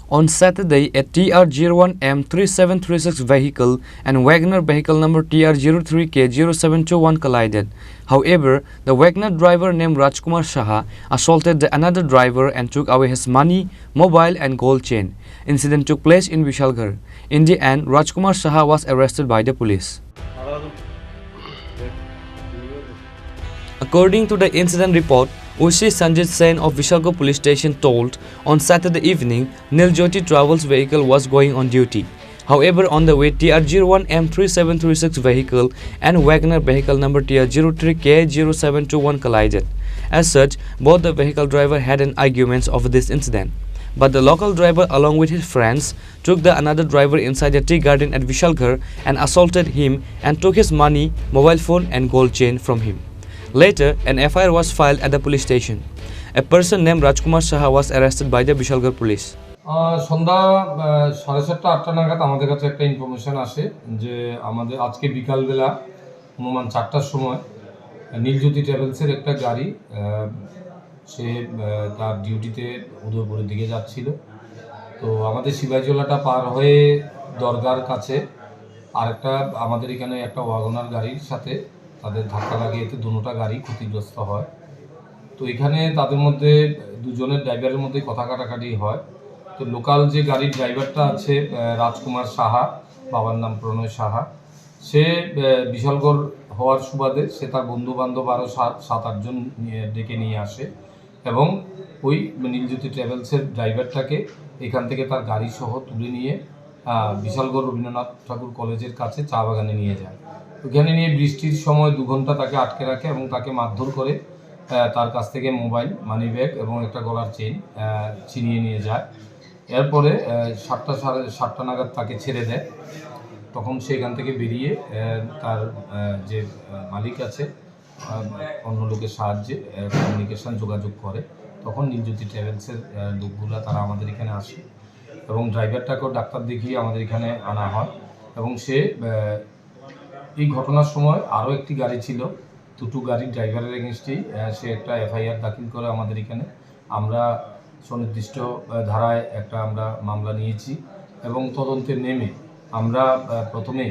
On Saturday, a TR01M3736 vehicle and Wagoner vehicle number TR03K0721 collided. However, the Wagoner driver named Rajkumar Saha assaulted another driver and took away his money, mobile and gold chain. Incident took place in Vishalgarh. In the end, Rajkumar Saha was arrested by the police. According to the incident report, Ushi Sanjit Sen of Vishalgarh police station told on Saturday evening Niljoti Travels vehicle was going on duty. However, on the way TR01M3736 vehicle and Wagoner vehicle number TR03K0721 collided. As such, both the vehicle driver had an argument over this incident. But the local driver along with his friends took the another driver inside a tea garden at Vishalgarh and assaulted him and took his money, mobile phone and gold chain from him. Later, an FIR was filed at the police station. A person named Rajkumar Saha was arrested by the Vishalgarh police. সন্ধ্যা 7:30-8টা নাগাদ আমাদের কাছে একটা information আসে যে আমাদের আজকে বিকালবেলা অনুমান 4টার সময় নীলজ্যোতি ট্রাভেলসের একটা গাড়ি সে তার ডিউটিতে উদয়পুরের দিকে যাচ্ছিল। তো আমাদের শিবাজীওয়ালাটা পার হয়ে দরগার কাছে আরেকটা আমাদের এখানে একটা ওয়াগনার গাড়ির সাথে তাদের ধাক্কা লাগিয়ে এতে দুটোটা গাড়ি ক্ষতিগ্রস্ত হয়। তো এখানে তাদের মধ্যে দুজনের ড্রাইভারের মধ্যে কথা কাটাকাটি হয়। তো লোকাল যে গাড়ির ড্রাইভারটা আছে রাজকুমার সাহা, বাবার নাম প্রণয় সাহা, সে বিশালগড় হওয়ার সুবাদে সে তার বন্ধুবান্ধব আরও 7-8 জন ডেকে নিয়ে আসে এবং ওই নীলজ্যোতি ট্রাভেলসের ড্রাইভারটাকে এখান থেকে তার গাড়ি সহ তুলে নিয়ে বিশালগড় রবীন্দ্রনাথ ঠাকুর কলেজের কাছে চা বাগানে নিয়ে যায়। ওখানে নিয়ে বৃষ্টির সময় 2 ঘন্টা তাকে আটকে রাখে এবং তাকে মারধর করে তার কাছ থেকে মোবাইল, মানি ব্যাগ এবং একটা গলার চেইন ছিনিয়ে নিয়ে যায়। এরপরে 7টা নাগাদ তাকে ছেড়ে দেয়। তখন সেখান থেকে বেরিয়ে তার যে মালিক আছে অন্য লোকের সাহায্যে কমিউনিকেশন যোগাযোগ করে। তখন নীলজ্যোতি ট্রাভেলসের লোকগুলো তারা আমাদের এখানে আসে এবং ড্রাইভারটাকেও ডাক্তার দেখিয়ে আমাদের এখানে আনা হয় এবং সে এই ঘটনার সময় আরও একটি গাড়ি ছিল, দুটো গাড়ির ড্রাইভারের এগেনস্টেই সে একটা FIR দাখিল করে আমাদের এখানে। আমরা সুনির্দিষ্ট ধারায় আমরা মামলা নিয়েছি এবং তদন্তে নেমে আমরা প্রথমে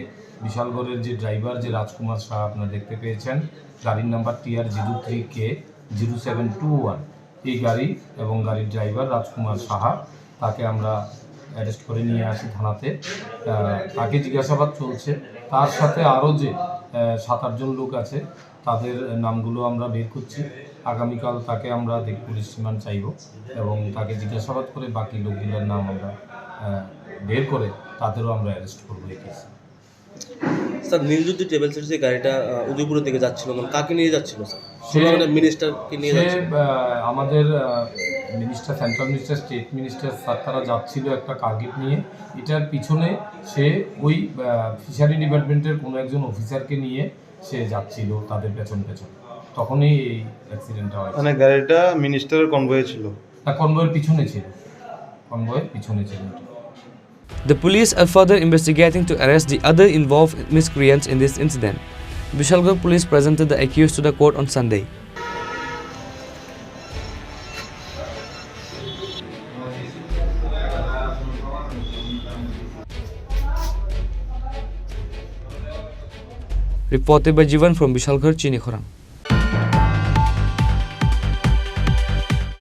বিশালগড়ের যে ড্রাইভার যে রাজকুমার শাহ আপনারা দেখতে পেয়েছেন, গাড়ির নাম্বার TR03K0721, এই গাড়ি এবং গাড়ির ড্রাইভার রাজকুমার সাহা তাকে আমরা অ্যারেস্ট করে নিয়ে আসি থানাতে। তাকে জিজ্ঞাসাবাদ চলছে। তার সাথে আরও যে 7-8 জন লোক আছে তাদের নামগুলো আমরা বের করছি। আগামীকাল তাকে আমরা পুলিশ রিমান্ড চাইব এবং তাকে জিজ্ঞাসাবাদ করে বাকি লোকগুলোর নাম আমরা বের করে তাদেরও আমরা অ্যারেস্ট করবো এই কেসে। স্যার, নীলজ্যোতি ট্রাভেলসের যে গাড়িটা উদয়পুরের দিকে যাচ্ছিল, মানে কাকে নিয়ে যাচ্ছিল স্যার? মিনিস্টারকে নিয়ে যাচ্ছিল। আমাদের minister, central minister, state minister sir তারা যাচ্ছিল একটা টার্গেট নিয়ে। এটার পিছনে সে ওই ফিশারি ডিপার্টমেন্টের কোনো একজন অফিসারকে নিয়ে সে যাচ্ছিল তাদের পেছন পেছন, তখনই এই অ্যাক্সিডেন্টটা হয়। মানে গাড়িটা মিনিস্টারের কনভয়ে ছিল না, কনভয়ের পিছনে ছিল, কনভয়ের পিছনে ছিল। The police are further investigating to arrest the other involved miscreants in this incident. Vishalgarh police presented the accused to the court on Sunday. Reported by Jivan from Vishalgarh, Chini Khoran.